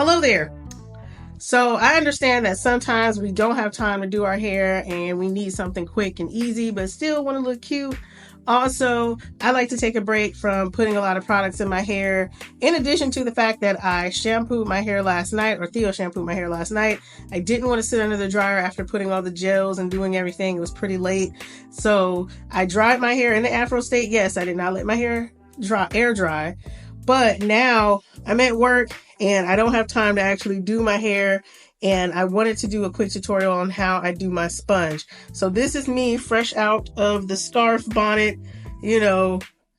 Hello there. So I understand that sometimes we don't have time to do our hair and we need something quick and easy, but still want to look cute. Also, I like to take a break from putting a lot of products in my hair. In addition to the fact that I shampooed my hair last night, or Theo shampooed my hair last night, I didn't want to sit under the dryer after putting all the gels and doing everything. It was pretty late. So I dried my hair in the Afro state. Yes, I did not let my hair air dry. But now I'm at work and I don't have time to actually do my hair, and I wanted to do a quick tutorial on how I do my sponge. So this is me fresh out of the scarf bonnet,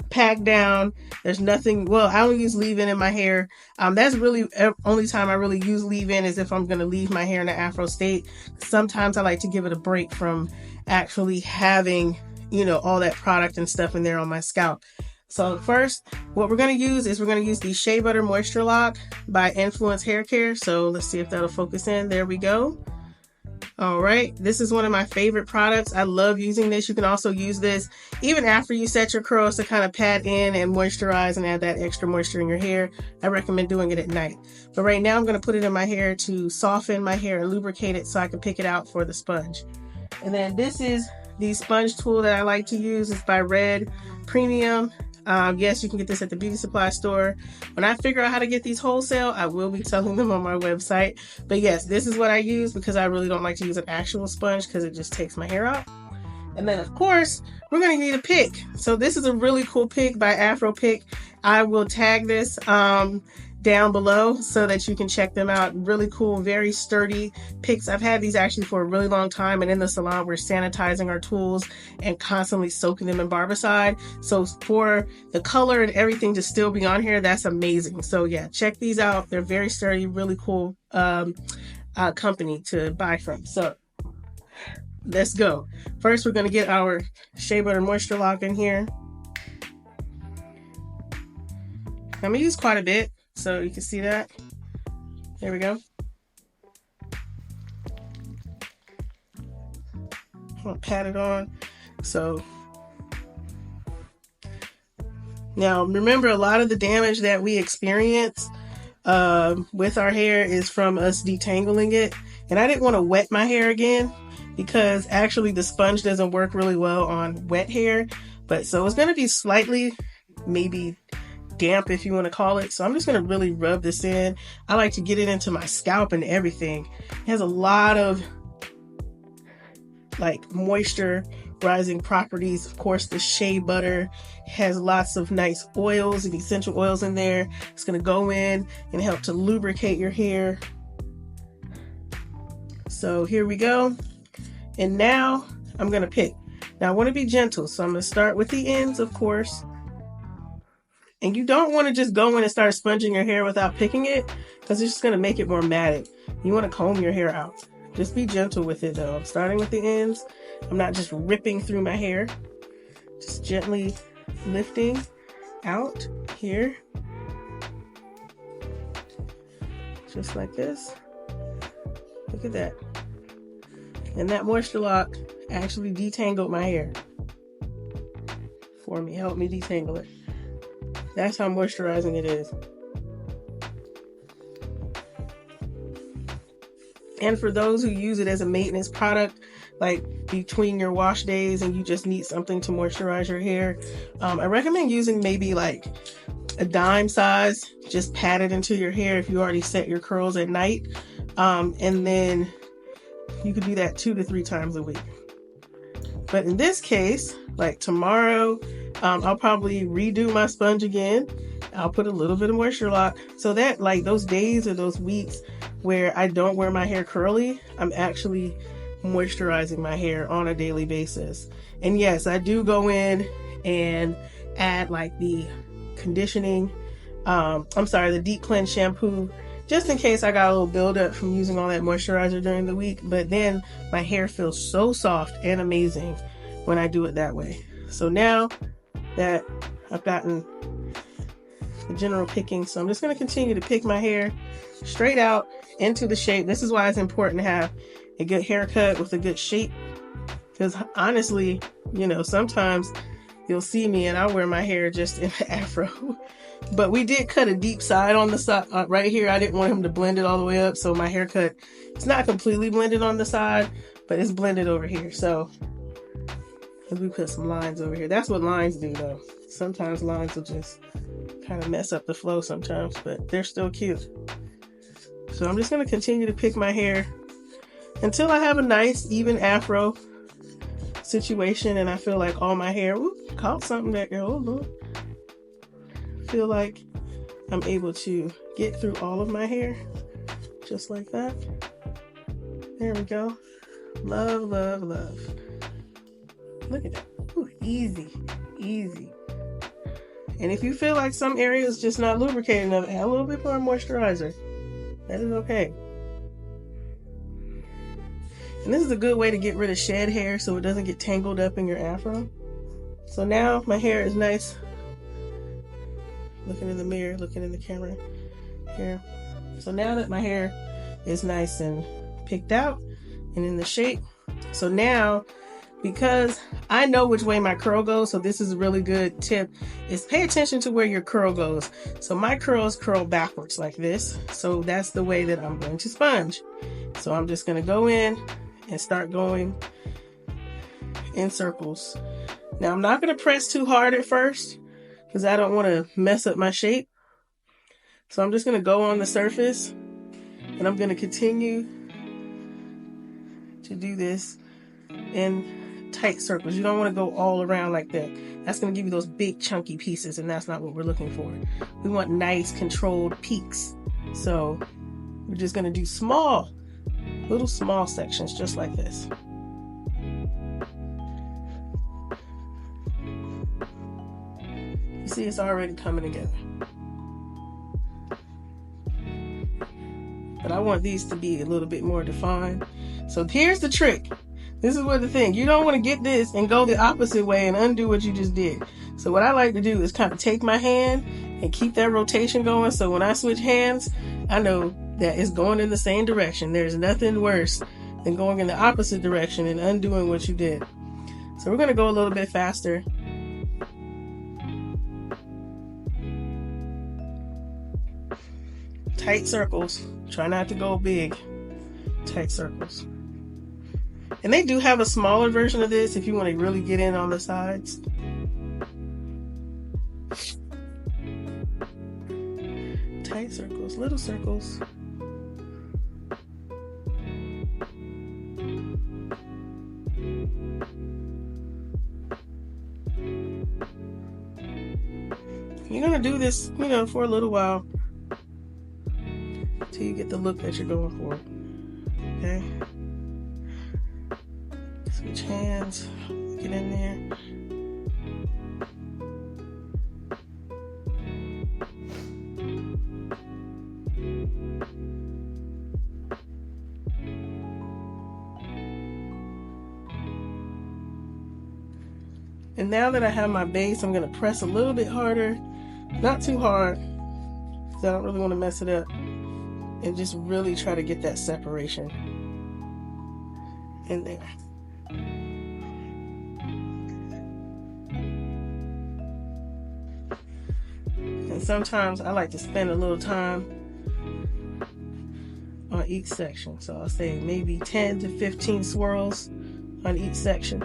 packed down. There's nothing, well, I don't use leave-in in my hair. That's really only time I really use leave-in is if I'm going to leave my hair in the Afro state. Sometimes I like to give it a break from actually having, all that product and stuff in there on my scalp. So first, what we're going to use is the Shea Butter Moisture Lock by Influence Hair Care. So let's see if that'll focus in. There we go. All right. This is one of my favorite products. I love using this. You can also use this even after you set your curls to kind of pat in and moisturize and add that extra moisture in your hair. I recommend doing it at night. But right now I'm going to put it in my hair to soften my hair and lubricate it so I can pick it out for the sponge. And then this is the sponge tool that I like to use. It's by Red Premium. Yes, you can get this at the beauty supply store. When I figure out how to get these wholesale, I will be selling them on my website. But yes, this is what I use because I really don't like to use an actual sponge because it just takes my hair out. And then, of course, we're going to need a pick. So this is a really cool pick by Afro Piic. I will tag this down below so that you can check them out. Really cool, very sturdy picks. I've had these actually for a really long time, and in the salon we're sanitizing our tools and constantly soaking them in barbicide. So for the color and everything to still be on here, that's amazing. So yeah, check these out. They're very sturdy, really cool company to buy from. So let's go. First, we're going to get our Shea Butter Moisture Lock in here. I'm going to use quite a bit, so you can see that. There we go. I'm going to pat it on. So now remember, a lot of the damage that we experience with our hair is from us detangling it. And I didn't want to wet my hair again because actually the sponge doesn't work really well on wet hair. But so it's going to be slightly maybe damp, if you want to call it. So I'm just going to really rub this in. I like to get it into my scalp and everything. It has a lot of moisture rising properties. Of course, the shea butter has lots of nice oils and essential oils in there. It's going to go in and help to lubricate your hair. So here we go. And now I'm going to pick. Now I want to be gentle, so I'm going to start with the ends, of course. And you don't want to just go in and start sponging your hair without picking it, because it's just going to make it more matted. You want to comb your hair out. Just be gentle with it though. I'm starting with the ends. I'm not just ripping through my hair. Just gently lifting out here. Just like this. Look at that. And that moisture lock actually detangled my hair for me. Helped me detangle it. That's how moisturizing it is. And for those who use it as a maintenance product, like between your wash days and you just need something to moisturize your hair, I recommend using maybe like a dime size, just pat it into your hair if you already set your curls at night. And then you could do that 2 to 3 times a week. But in this case, like tomorrow, I'll probably redo my sponge again. I'll put a little bit of moisture lock so that like those days or those weeks where I don't wear my hair curly, I'm actually moisturizing my hair on a daily basis. And yes, I do go in and add like the conditioning, the deep cleanse shampoo, just in case I got a little buildup from using all that moisturizer during the week. But then my hair feels so soft and amazing when I do it that way. So now that I've gotten the general picking, so I'm just going to continue to pick my hair straight out into the shape. This is why it's important to have a good haircut with a good shape, because honestly, sometimes you'll see me and I'll wear my hair just in the afro. But we did cut a deep side on the side right here. I didn't want him to blend it all the way up, so my haircut, it's not completely blended on the side, but it's blended over here. So we put some lines over here. That's what lines do though. Sometimes lines will just kind of mess up the flow sometimes, but they're still cute. So I'm just going to continue to pick my hair until I have a nice even afro situation and I feel like all my hair, caught something back there, oh Lord. Feel like I'm able to get through all of my hair just like that. There we go. Love, love, love. Look at that. Ooh, easy, easy. And if you feel like some areas just not lubricated enough, add a little bit more moisturizer. That is okay. And this is a good way to get rid of shed hair so it doesn't get tangled up in your afro. So now my hair is nice. Looking in the mirror, looking in the camera here. So now that my hair is nice and picked out and in the shape. So now, because I know which way my curl goes, so this is a really good tip, is pay attention to where your curl goes. So my curls curl backwards like this. So that's the way that I'm going to sponge. So I'm just going to go in and start going in circles. Now I'm not going to press too hard at first because I don't want to mess up my shape. So I'm just going to go on the surface and I'm going to continue to do this in tight circles. You don't want to go all around like that. That's going to give you those big chunky pieces and that's not what we're looking for. We want nice controlled peaks. So we're just going to do little small sections just like this. You see it's already coming together. But I want these to be a little bit more defined. So here's the trick. This is what the thing. You don't want to get this and go the opposite way and undo what you just did. So what I like to do is kind of take my hand and keep that rotation going. So when I switch hands, I know that it's going in the same direction. There's nothing worse than going in the opposite direction and undoing what you did. So we're going to go a little bit faster. Tight circles. Try not to go big. Tight circles. And they do have a smaller version of this if you want to really get in on the sides. Tight circles, little circles. You're going to do this, for a little while till you get the look that you're going for. Okay? Switch hands, get in there. And now that I have my base, I'm going to press a little bit harder, not too hard, because I don't really want to mess it up, and just really try to get that separation in there. And sometimes I like to spend a little time on each section. So I'll say maybe 10 to 15 swirls on each section.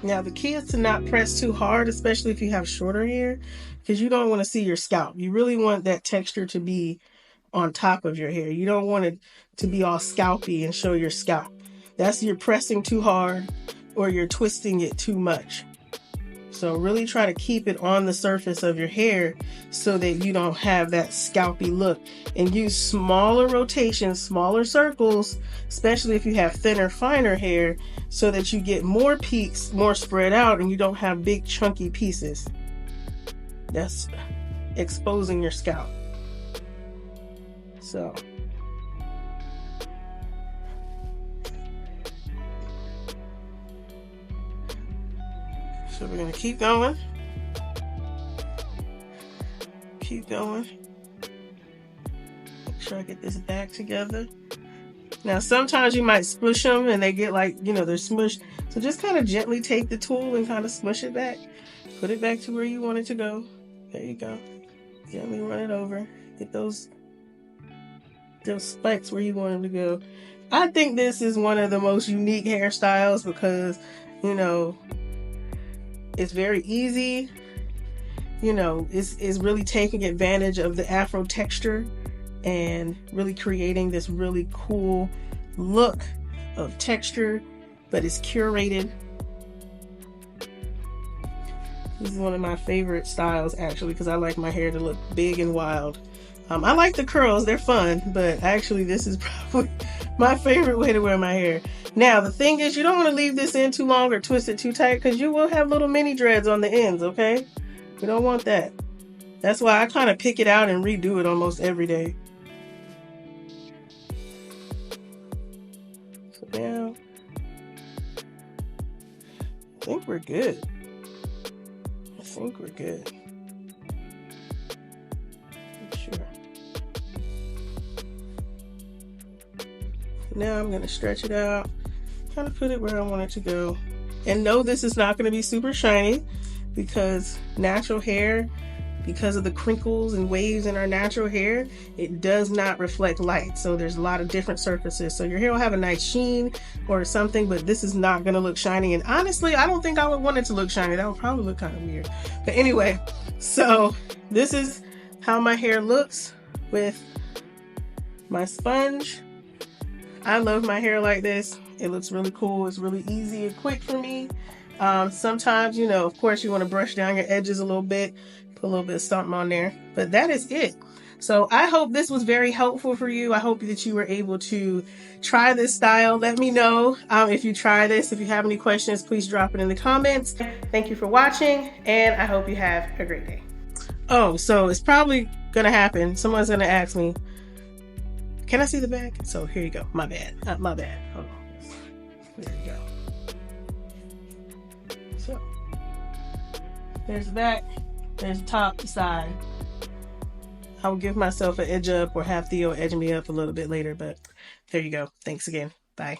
Now the key is to not press too hard, especially if you have shorter hair, because you don't want to see your scalp. You really want that texture to be on top of your hair. You don't want it to be all scalpy and show your scalp. That's you're pressing too hard or you're twisting it too much. So really try to keep it on the surface of your hair so that you don't have that scalpy look, and use smaller rotations, smaller circles, especially if you have thinner, finer hair, so that you get more peaks, more spread out, and you don't have big chunky pieces. That's exposing your scalp. So we're going to keep going. Keep going. Make sure I get this back together. Now, sometimes you might smush them and they get like, they're smushed. So just kind of gently take the tool and kind of smush it back. Put it back to where you want it to go. There you go. Gently run it over. Get those spikes where you want them to go. I think this is one of the most unique hairstyles because, it's very easy. It's really taking advantage of the Afro texture and really creating this really cool look of texture, but it's curated. This is one of my favorite styles, actually, because I like my hair to look big and wild. I like the curls, they're fun, but actually this is probably my favorite way to wear my hair. Now, the thing is, you don't want to leave this in too long or twist it too tight, because you will have little mini dreads on the ends, okay? We don't want that. That's why I kind of pick it out and redo it almost every day. So now, I think we're good. I think we're good. Sure. Now I'm going to stretch it out, kind of put it where I want it to go. And no, this is not going to be super shiny, because natural hair, because of the crinkles and waves in our natural hair, it does not reflect light. So there's a lot of different surfaces. So your hair will have a nice sheen or something, but this is not going to look shiny. And honestly, I don't think I would want it to look shiny. That would probably look kind of weird. But anyway, so this is how my hair looks with my sponge. I love my hair like this. It looks really cool. It's really easy and quick for me. Sometimes, of course, you want to brush down your edges a little bit, put a little bit of something on there, but that is it. So I hope this was very helpful for you. I hope that you were able to try this style. Let me know if you try this. If you have any questions, please drop it in the comments. Thank you for watching, and I hope you have a great day. Oh, so it's probably gonna happen. Someone's gonna ask me, can I see the back? So here you go. My bad. My bad. Hold on. There you go. So there's the back. There's the top, the side. I will give myself an edge up or have Theo edge me up a little bit later, but there you go. Thanks again. Bye.